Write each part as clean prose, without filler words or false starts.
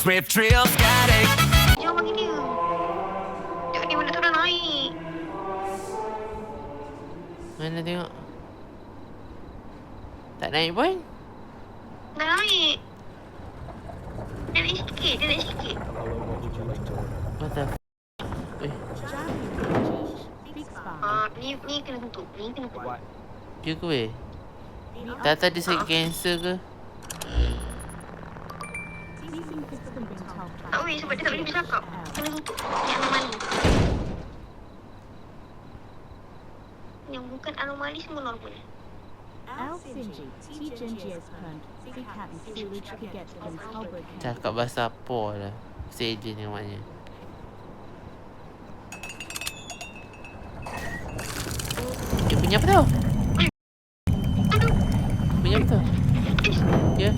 with thrill static. Jom bagi dia. Tengok dia mana tu dah naik. Mana tengok? Tak naik pun? Dah naik. Dia naik sikit. What the f***? Ni kena tutup. Ya ke weh? Tak ada sakit kanser ke? Tak boleh sebab dia tak boleh bercakap. Kena tutup. Ni anomali. Yang bukan anomali semua normal. Cakap bahasa apa lah. Sedih ni maknanya. Dia punya apa tu? Punya apa tu? Ya?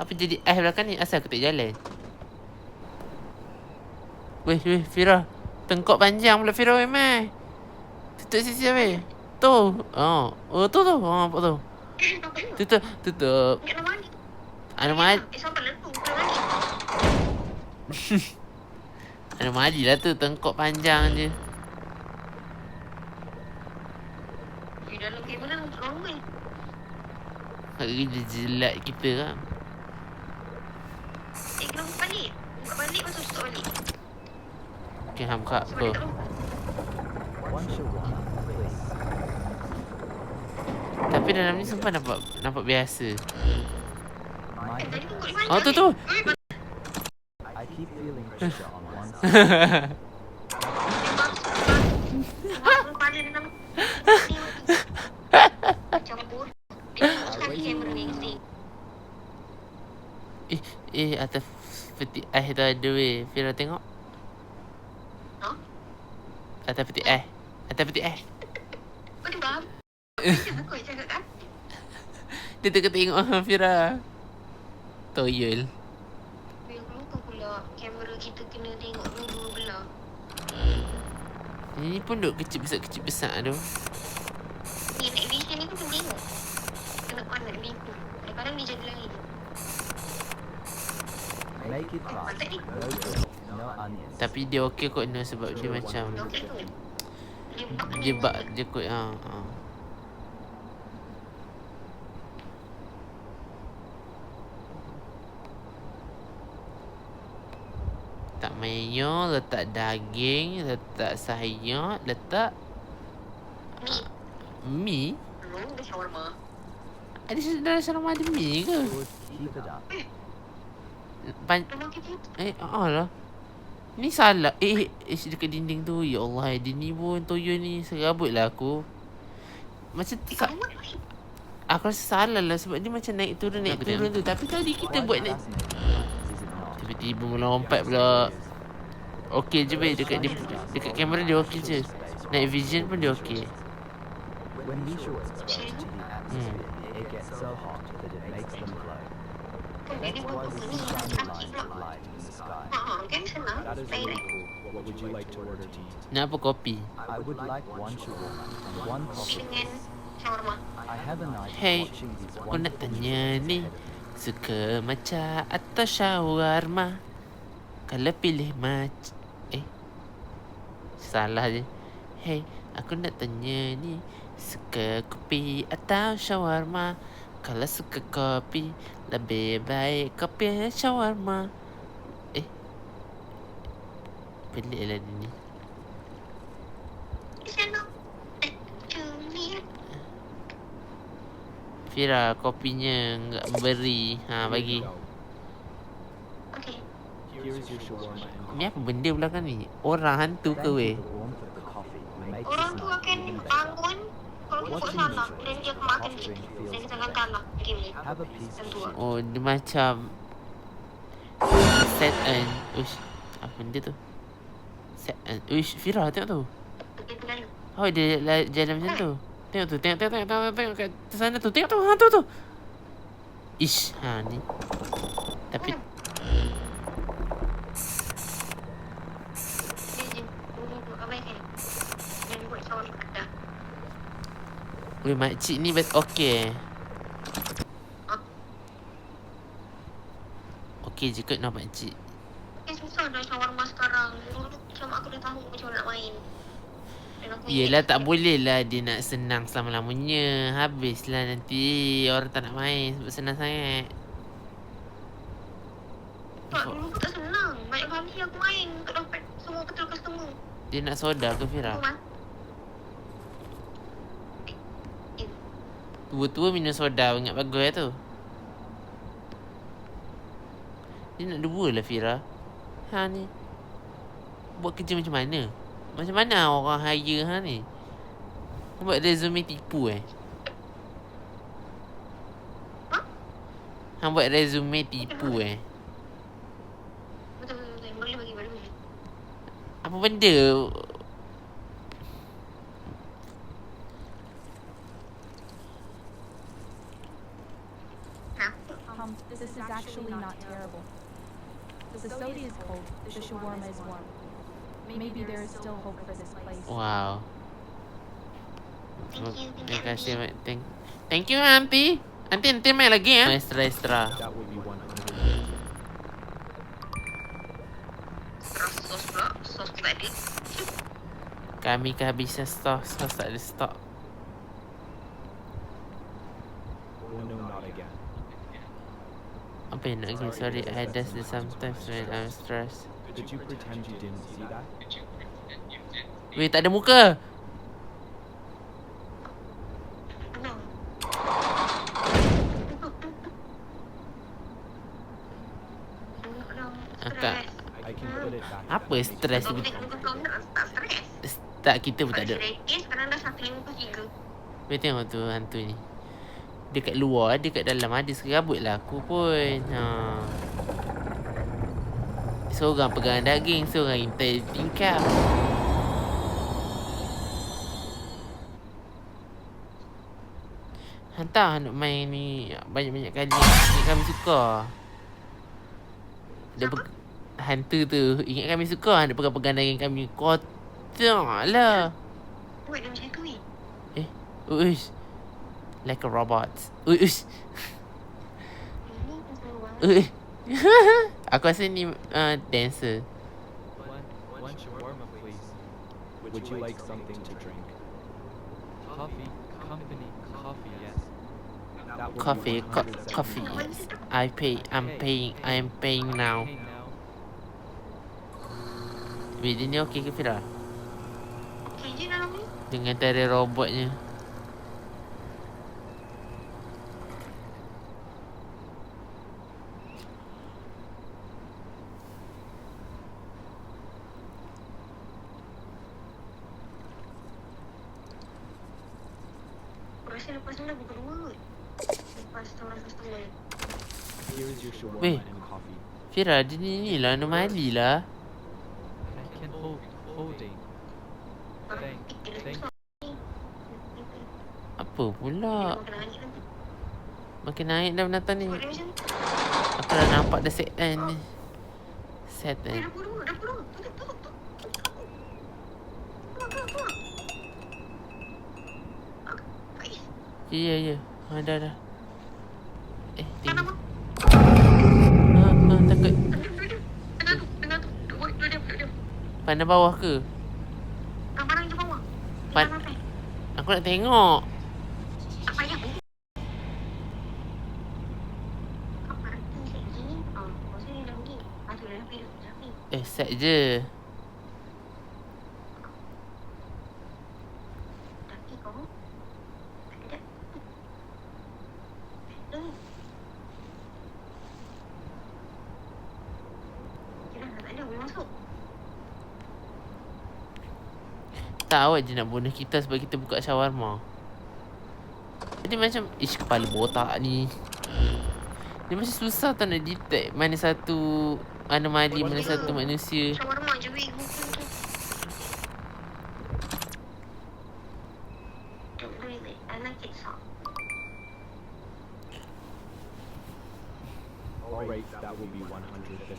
Apa jadi belakang ni? Asal aku tak jalan? Weh, Fira. Tengkok panjang pula Fira, weh, mai. Tutup sisi weh. Tu. Tu. Apa tu? Tutup. Anomali. Sampai letup. Anomali lah tu. Tengkok panjang je. Dalam kamera normal. Dia jilat kita kan. Kena buka balik. Buka balik masuk tutup balik. Okay, buka Sebab apa? dia tak lupa. Tapi dalam ni sumpah nampak biasa. Tadi tu kot di mana? Oh, tu. I keep feeling pressure on one side. Kepala dia nama. Campur. Dia tengok sekali kamera ni. Atas peti ais tu ada weh. Fira tengok. Ha? Atas peti ais. Kau tu faham? Aku yang cakap kan? Dia tengok Fira. Toyol. Aku lupa pula kamera kita kena tengok dua belah. Ini pun duk kecil besar tu. Ni night vision ni tu kena tengok. Kena pandang lipu. Kadang-kadang dia jadi lain. Make it right. Mantap ni. No grill, no onions. Tapi dia okey kot no, sebab dia macam Dah okey tu. dia bak dia kot tak mayo, letak daging, letak sayur, letak mi. Dia shawarma. Ada dalam shawarma ada mi ke? Good, keep it up. Memang kita Lah. Ni salah. Dekat dinding tu. Ya Allah, dia ni pun toyo ni. Serabut lah aku. Macam aku rasa salah lah sebab dia macam naik turun tu. Tapi tadi kita buat naik. Tiba-tiba melompat pula. Okey je babe. Dekat kamera dia okey je. Night vision pun dia okey. When we show exposed to the atmosphere, it gets so hot that it makes them glow. That's why we see shiny lines of light in the sky. kan senang. That is really cool. What would you like to order to eat? Nak apa kopi? I would like one shawarma and one coffee. Dengan shawarma. I have a night Hey, watching these aku nak wonderful tanya videos ni. ahead of me. Suka matcha atau shawarma? Kalau pilih salah je. Hey, aku nak tanya ni. Suka kopi atau shawarma? Kalau suka kopi, lebih baik kopi shawarma. Pelik lah dia ni. Di sana. Ni. Fira, kopinya enggak beri. Bagi. Okey. Here is your shawarma and Ni apa benda belakang ni? Orang hantu ke Thank weh? you for the warmth of the coffee. It makes Orang this tu night akan even better. bangun kalau tu buat salah dan dia akan makan Offering kita. feels Dan kita akan kalah game ni. Have a piece of Tentu. Oh, dia macam set and apa benda tu? Set and Fira tengok tu. Okey, tu lalu. Oh, dia jalan macam tu. Tengok tu, tengok kat sana tu. Tengok tu, hantu tu. Ish, ni. Tapi Dia dulu abaikan. Jangan buat shawarma dah. makcik ni okey. okey je kot nak pakcik. Susah dah shawarma sekarang. Dulu macam aku dah tahu macam mana nak main. Dan aku Yelah ingat tak boleh lah dia nak senang selama-lamanya. Habislah nanti orang tak nak main sebab senang sangat. Tak, dulu pun tak senang. Banyak kali aku main untuk dapat semua betul customer. Dia nak soda ke Fira? Aku Tua-tua minum soda ingat bagus lah tu. Dia nak dua lah Fira. Ha ni. Buat kerja macam mana? Macam mana orang hire ha ni? Buat resume tipu Hang buat resume tipu betul. Boleh bagi. Apa benda? This is actually not terrible. The soda is cold, the shawarma is warm. Maybe there is still hope for this place. Wow. Thank you. Terima kasih. Thank you aunty. Nanti main lagi ya. Extra. That would be 100. Sos pula. Sos tak ada. Kami kehabisan stok. Sos tak ada stok. Oh no, not again. Apa yang nak lagi? Sorry, I does this sometimes when I'm stressed. Did you pretend you didn't see that? Weh, tak ada muka. Tenang. Akak. I can put it back. Apa stres Kau tu? tengok muka kau tak stres. Tak, kita pun tak ada. Sekarang dah 153. Weh, tengok tu hantu ni. Dia kat luar, dia kat dalam ada serabut lah aku pun. Seorang pegang daging, seorang intai tingkap. Hantar nak main ni banyak-banyak kali. Ni kami suka. Dia hantu tu ingat kami suka nak pegang-pegang daging kami. Kotor lah. Buat dia macam tu Uish. Like a robot. Uish. Ini pasal banget. Aku rasa ni dancer. One shawarma, please. Would you like something to drink? Coffee, company, coffee, yes. That would Coffee, be 170. coffee. Yes. I am paying now. Hey, now. Video ni okey ke Fira? Okey je dalam ni. Dengan tari robotnya. Aku rasa lepas ni dah pukul 2 kot. Lepas orang customer. Here is your shawarma Weh. and coffee. Fira, dia ni lah anomali lah. I can holding. Thank Apa pula? Makan naik nanti. Makin naik dah penonton ni. Buat dia macam tu. Aku dah nampak dah setan ni. Eh, Setan. dah pukul 2. Tutup. Keluar. Baik. Ya. Dah. Mana Tengok. apa? Takut. Tengah tu. Duduk dia. Pandang bawah ke? Barang je bawah. Pan- Tinggal sampai. Aku nak tengok. Tak payah pun. Apa arti set gini? Masa ni dah pergi. Tu dah pergi. Set je. Tapi kau tak ada. Kira tak ada. Boleh masuk. Tak, awak je nak bunuh kita sebab kita buka shawarma. Jadi macam, kepala botak ni. Dia macam susah tau nak detect mana satu anomali, mana satu manusia. Shawarma je weh. Don't really. I like it soft. Alright, that will be 150.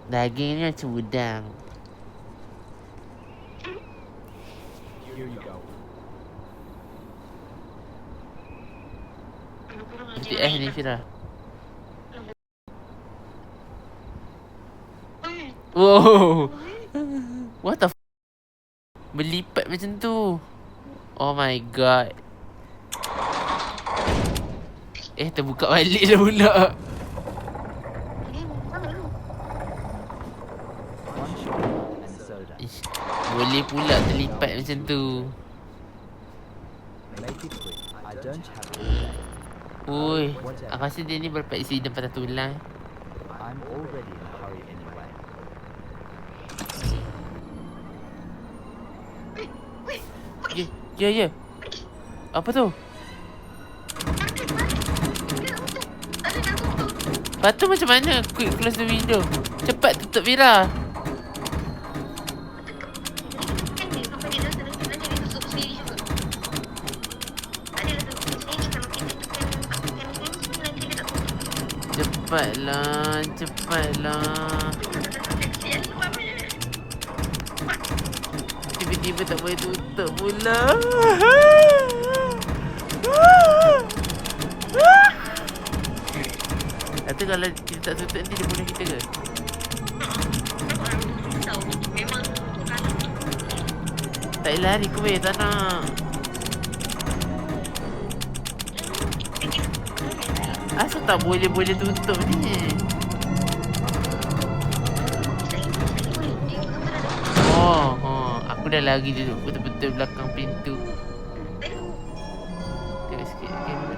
Daging ni macam udang. Here you go. Nanti ni Fira. Wow. What the berlipat macam tu. Oh my god. Terbuka balik dah pula. One sugar and soda. Ish, boleh pula terlipat macam tu. Make it quick. I don't have all day. Ui, aku rasa dia ni berlipat accident patah tulang. I'm already in a hurry anyway. Ya. Apa tu? Lepas tu macam mana? Quick close the window. Cepat tutup Fira. Cepatlah. Tiba-tiba tak boleh tutup pula. Atau kalau kita tak tutup nanti dia bunuh kita ke? Tak payah lari ke weh, tak nak. Asal tak boleh tutup ni? Aku dah lari duduk betul-betul belakang pintu. Tengok sikit kamera.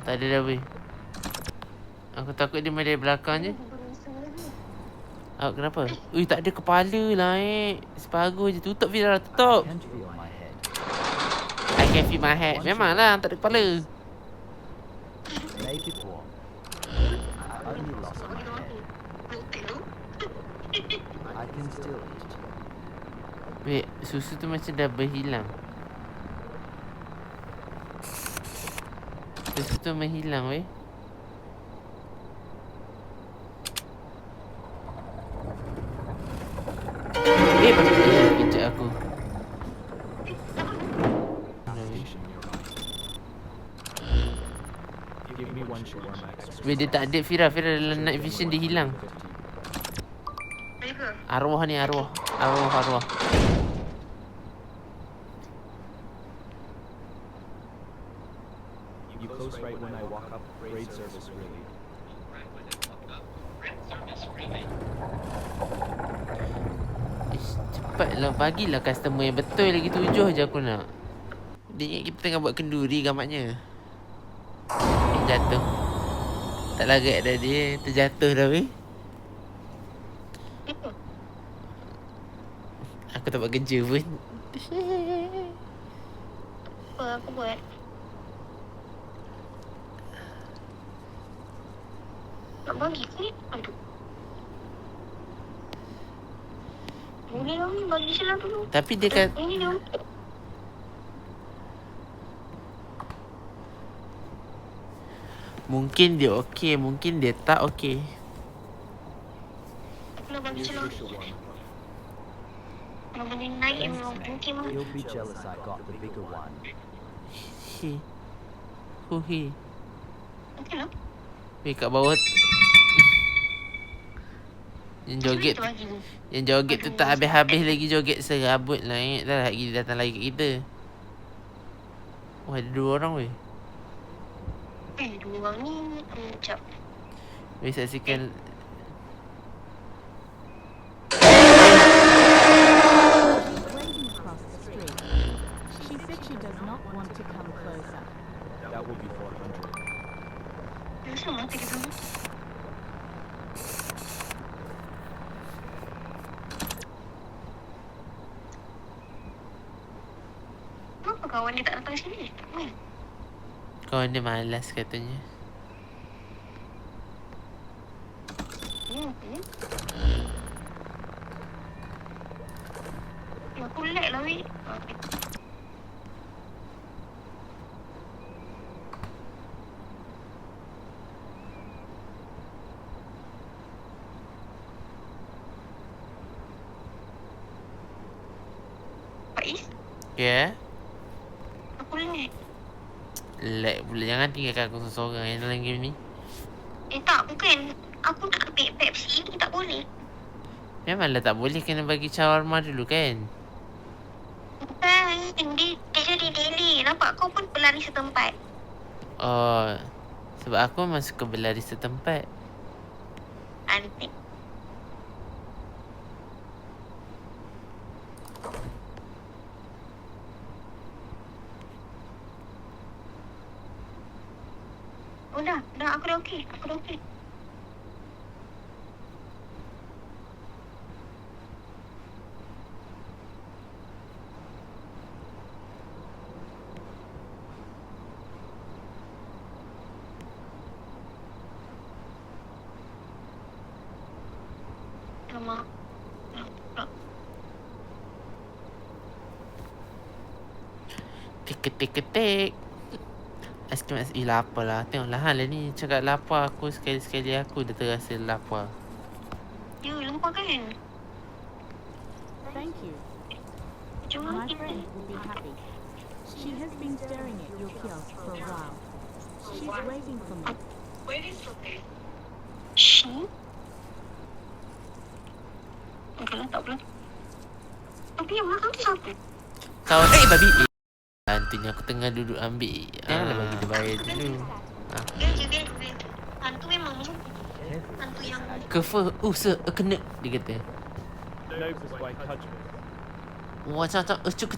Tak ada dah weh. Aku takut dia main dari belakang je. Kenapa? Ui, tak ada kepala lah separuh je. Tutup Fira, tutup. I can't feel my head. I can feel my head. Memanglah tak ada kepala. Make it warm. I only lost my head. I can still eat. Wait, susu tu macam dah berhilang. Susu tu menghilang weh. Kejap aku. Station nearby. Give me one shawarma extra. Weh, dia tak ada Fira dalam night vision dia hilang. Arwah ni, arwah. You close right when I walk up. Great service, really. Cepatlah, bagilah customer yang betul. Lagi 7 je aku nak. Dia ingat kita tengah buat kenduri gamatnya. Jatuh. Tak larat dah dia. Terjatuh dah weh. Aku tak buat kerja pun. Apa aku buat? Nak bagi ke? Aduh. Boleh lah ni, bagi je lah dulu. Tapi dia kan Ini dulu. mungkin dia okey, mungkin dia tak okey. Aku nak bagi je Here's lah. your shawarma. Kalau boleh naik yang mungkin lah. He'll be jealous I got the bigger one. He. He. Okey lah. Weh, kat bawah yang joget Itu bagi ni. yang joget tu tak habis-habis lagi joget serabut lah. Dah lagi dia datang lagi kat kita. Wah, ada 2 orang weh. Dua orang ni sekejap. Weh, saksikan. Waving across the street. She said she does not want to come closer. That will be 400. Kenapa mati kita ni? Kenapa kawan dia tak datang sini? Kawan dia malas katanya. Aku lag lah weh. Ya? Aku lag. Lag pula. Jangan tinggalkan aku seorang yang dalam game ni. Tak, bukan. Aku nak ambil Pepsi ni tak boleh. Memanglah tak boleh. Kena bagi shawarma dulu kan? Bukan. Dia jadi delay. Nampak kau pun berlari setempat. Oh, sebab aku memang suka berlari setempat. Antik. Oh dah. Aku dah okey. Alamak. Tik. Aiskrim lapar lah. Tengoklah hal ni. Cakap lapar aku. Sekali-sekali aku dah terasa lapar. Ya, lupa kan? Thank you. Cuma My kita. friend will be happy. She has been staring at your kiosk for a while. She's waiting for me. She? Tak boleh. Tapi yang belakang tu siapa? Kau babi. Hantunya aku tengah duduk ambil. Janganlah bagi dia bayar dulu. Biar je. Hantu memang hantu yang Kefa. Kena. Dia kata. Nose is quite touching. Wah, cak. Cuk.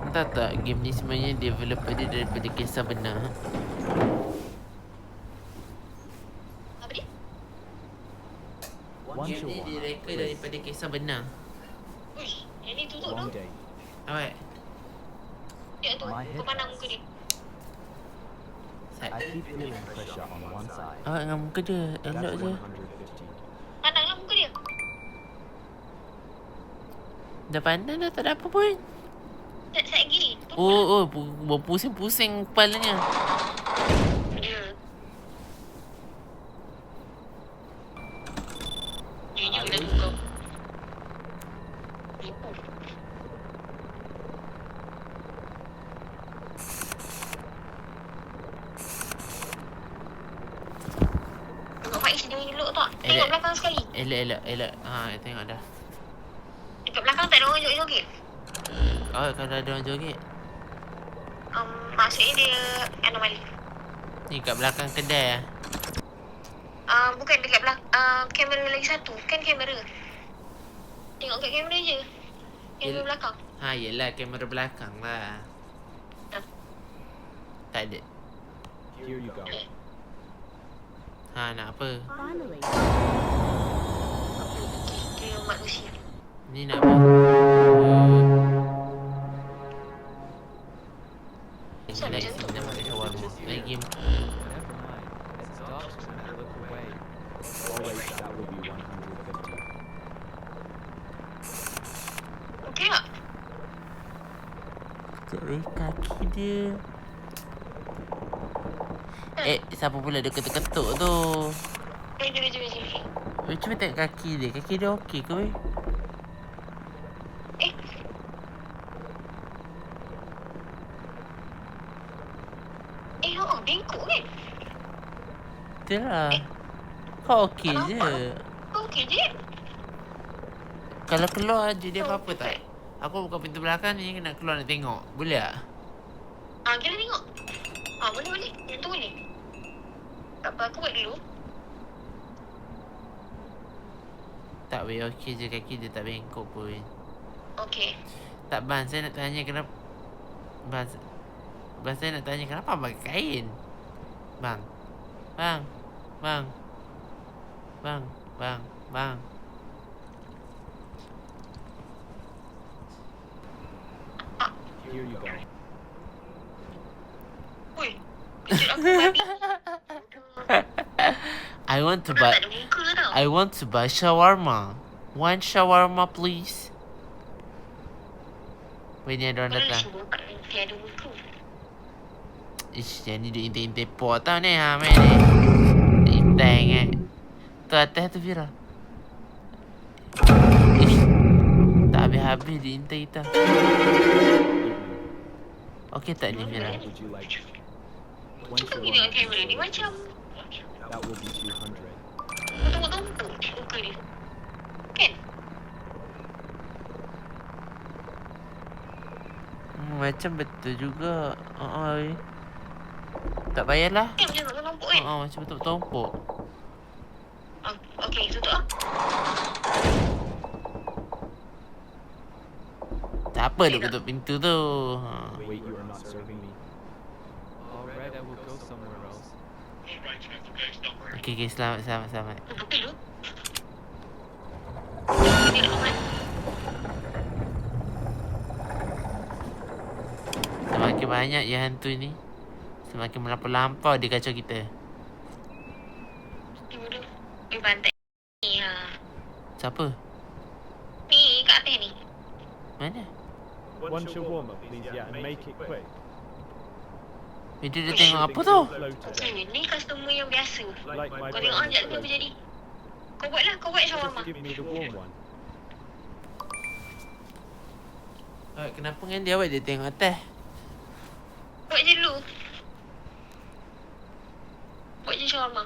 Entah tak game ni sebenarnya developer dia daripada kisah benar. apa dia? One Game ni shawarma, direka please. daripada kisah benar. Uish, yang ni tutup Long tu. day. Awak. Dia tu. My Kau pandang muka dia. I keep feeling pressure on one side. Awak dengan muka dia That's elok je. 150. Pandanglah muka dia. Dah pandang dah tak ada apa pun. Tak lagi. Berpusing-pusing kepalanya. Ya. Jujur dah kau. Tengok Faiz dia elok tak? Tengok belakang sekali. Elok. Tengok dah. Dekat belakang tak ada orang joget-joget. Oh, kalau ada orang joget. Maksudnya dia anomali. Ni kat belakang kedai lah. Bukan dekat belakang kamera lagi satu. Kan kamera. Tengok kat kamera je. Kamera belakang. Yelah kamera belakang lah. Tak ada. Here you go. Nak apa? Finally. Dia manusia. Ni nak apa? Lagi sini nak makan shawarma. Lagi Never mind. It stops when I look away. Always that would be 150. Okey tak? Tarik kaki dia. Siapa pula dia ketuk-ketuk tu? Jom. Cuba tengok kaki dia. Kaki dia okey ke weh? Bengkok kan? Betul lah. Kau okey Tak je. nampak. Kau okey je? Kalau keluar je dia apa-apa tak? Aku buka pintu belakang ni nak keluar nak tengok. Boleh tak? Kita tengok. Boleh. Yang tu boleh. Tak apa, aku buat dulu. Tak weh, okey je kaki dia tak bengkok pun. Okey. Tak Ban, saya nak tanya kenapa Bang, saya nak tanya kenapa pakai kain? Bang. Here you go. Ui. Kejut aku babi. I want to Kau dah buy tak ada muka tau. I want to buy shawarma. One shawarma please. Weh, ni ada orang Kau dah datang. semua kat tiada muka. Ish, yang ni duk intai-intai pot tau ni. Main ni. Intang Tu atas tu Fira. Ish. Tak habis-habis dia intai kita. Okey tak ni Fira? Would you like? One Cuba pergi tengok shawarma. kamera ni macam That will be 200. tumpuk-tumpuk muka dia. Kan? Macam betul juga. Tak payahlah. Kan macam tumpuk kan? Macam betul tumpuk. Okey, tutup ah. Tak apa duk tutup pintu tu. Wait, you are not serving me. Alright, I will go somewhere else. Okey, selamat. Tutup dulu. Semakin banyak ya hantu ni, semakin melampau-lampau dia kacau kita. Tunggu dulu. Bantai ni ha. Siapa? Ni kat atas ni. Mana? One shawarma, please. Yeah, and make it quick. Dia tengok apa tu? Ni customer yang biasa. Like my Kau tengok sekejap friend. apa jadi. Kau buatlah, kau buat shawarma. Just give me the warm one. Kenapa kan dia awak dia tengok atas? Buat je dulu. Buat je shawarma.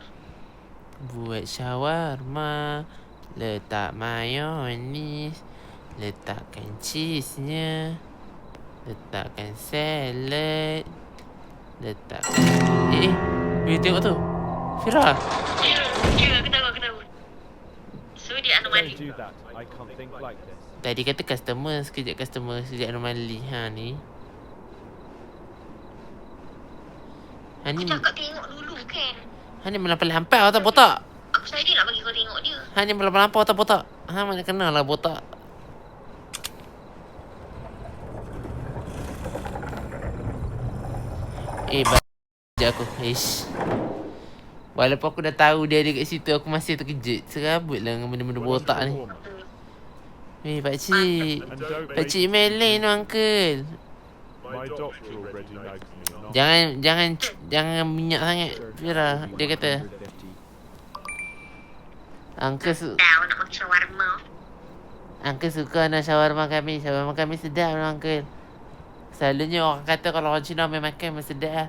Buat shawarma, letak mayonis, letakkan cheese-nya, letakkan salad, letakkan... Dia tengok tu. Fira. Ya, aku tahu. So dia anomali. Don't do that. I can't think like this. Tadi kata customer, sekejap anomali. Ni. Aku cakap tengok dulu kan. Ni melampau-lampau tak botak? Aku saja nak bagi kau tengok dia. Ni melampau-lampau tak botak? Mana kenal lah botak. Baca aku. Walaupun aku dah tahu dia ada kat situ, aku masih terkejut. Serabut lah dengan benda-benda botak ni. Pakcik. Pakcik Melin tu, uncle. My doctor already knows me. Jangan minyak sangat, Fira. Dia kata. Uncle Tahu nak makan shawarma. Uncle suka nak shawarma kami. Shawarma kami sedap lah, uncle. Selalunya orang kata kalau orang Cina main makan memang sedap lah.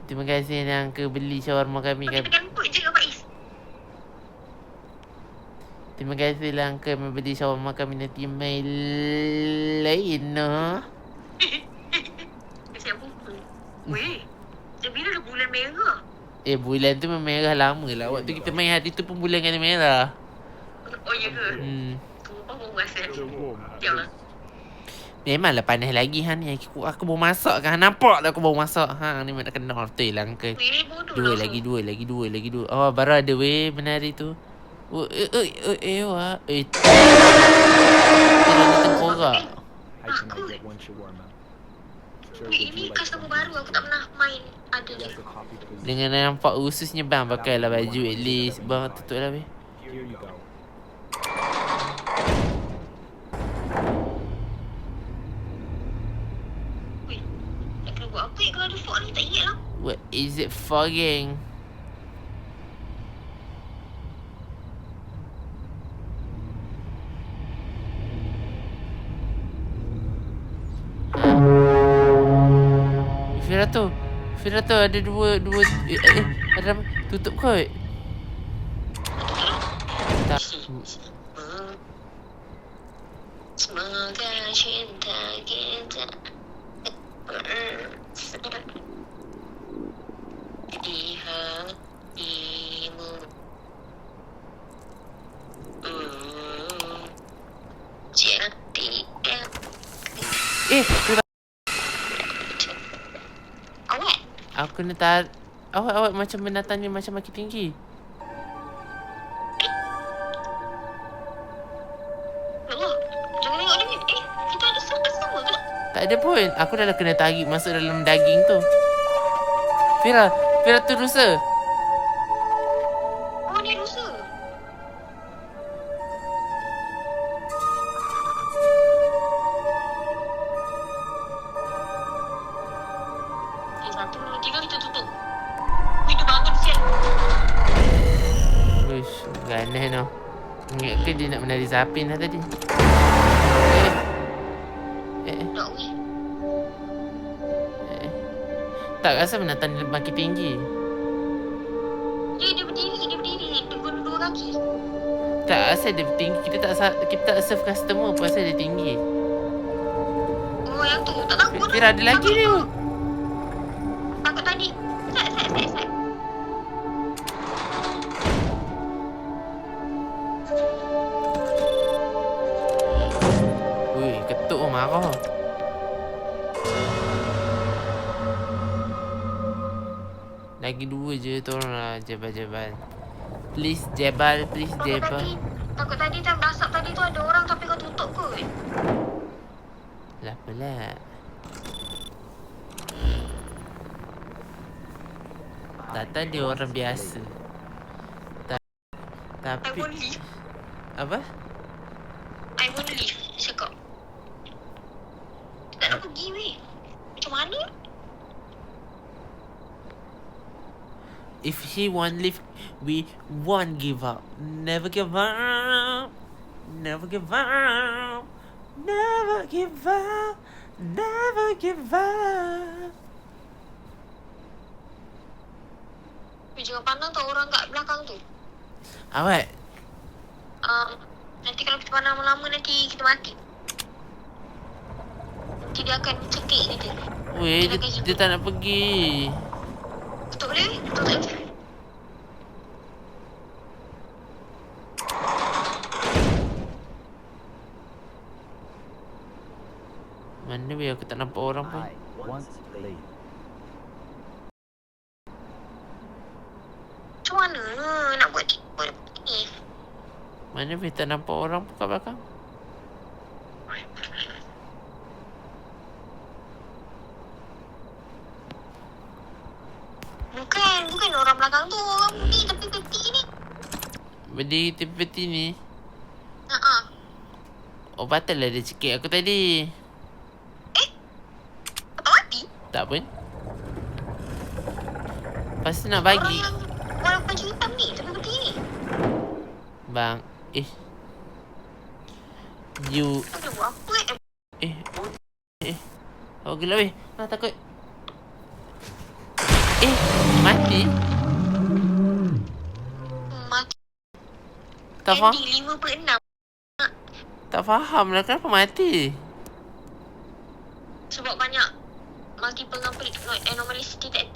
Terima kasih ni uncle beli shawarma kami. Kita kemput je ke Faiz? Terima kasih lah uncle membeli shawarma kami nanti main lain no. Kesian buku. Weh, dah bila dah bulan merah? Bulan tu memang merah lama lah. Waktu kita main hari tu pun bulan kan merah. Oh ya ke? Sumpah baru rasa. Janganlah. Memanglah panas lagi ni. Aku baru masak kan. Nampak tak aku baru masak. Ni memang nak kenal. Betul lah uncle. Weh, bodoh lah. Lagi dua. Oh, baru ada weh menari tu. Wah. Tidak tengkorak. How can I get one shawarma? Sure, Weh, would ini you like customer something? baru. Aku tak pernah main. Ada ni. Yes, a coffee, please. Dengan nampak ususnya bang. Pakailah baju at least. Bang tutup lah weh. Here you go. Weh, nak kena buat apa kalau ada fog ni? Tak ingat lah. What is it fogging? Fira tu ada dua ada tutup kot. Tak. Semoga cinta kita di hatimu. Jadikan awak. Aku kena tar. Awak macam binatang ni macam makin tinggi. Allah, jangan tengok dia. Kita ada sama ke tak? Tak ada pun. Aku dah kena tarik masuk dalam daging tu. Fira tu rusa. Oh, ni rusa. Satu, dua, tiga, kita tutup. Wih, dia bangun sial. Heno. Ingat ke dia nak menari Zapin lah tadi? Tak weh. Tak rasa menatang dia makin tinggi. Dia berdiri. Dua kaki. Tak rasa dia tinggi. Kita tak serve customer pun rasa dia tinggi. Oh, yang tu. Tak takut. Kira ada lagi dia. Takut tadi. Set. Ui, ketuk pun marah. Lagi 2 je, tolonglah Jebal. Please Jebal. Takut tadi time dasar tadi tu ada orang tapi kau tutup kot. Lah apalah. Datang dia orang biasa. I Tapi won't leave. apa? I won't leave. Cakap. Tak nak pergi weh. Macam mana? If he won't leave, we won't give up. Never give up. Never give up. Never give up. Never give up. Jangan pandang tau orang kat belakang tu. Awak, Nanti kalau kita pandang lama nanti kita mati. Nanti dia akan cekik kita. weh, dia tak nak pergi. Tutup boleh? Tutup. Mana weh, aku tak nampak orang pun. I want to leave. Macam mana nak buat ni? Mana weh, tak nampak orang pun kat belakang. Bukan orang belakang tu. Orang ni tepi ni. Berdiri tepi peti ni. Haa. Oh, batal lah dia cekik aku tadi. Tak mati? Tak pun. Lepas tu nak bagi. Orang baju hitam ni tepi peti ni. Bang, you. Kau buat apa Oh, gelap weh. Takut. Mati. Mati. Tak faham. Andy 5/6. Tak faham lah kenapa mati. Sebab banyak multiple anomaly detected.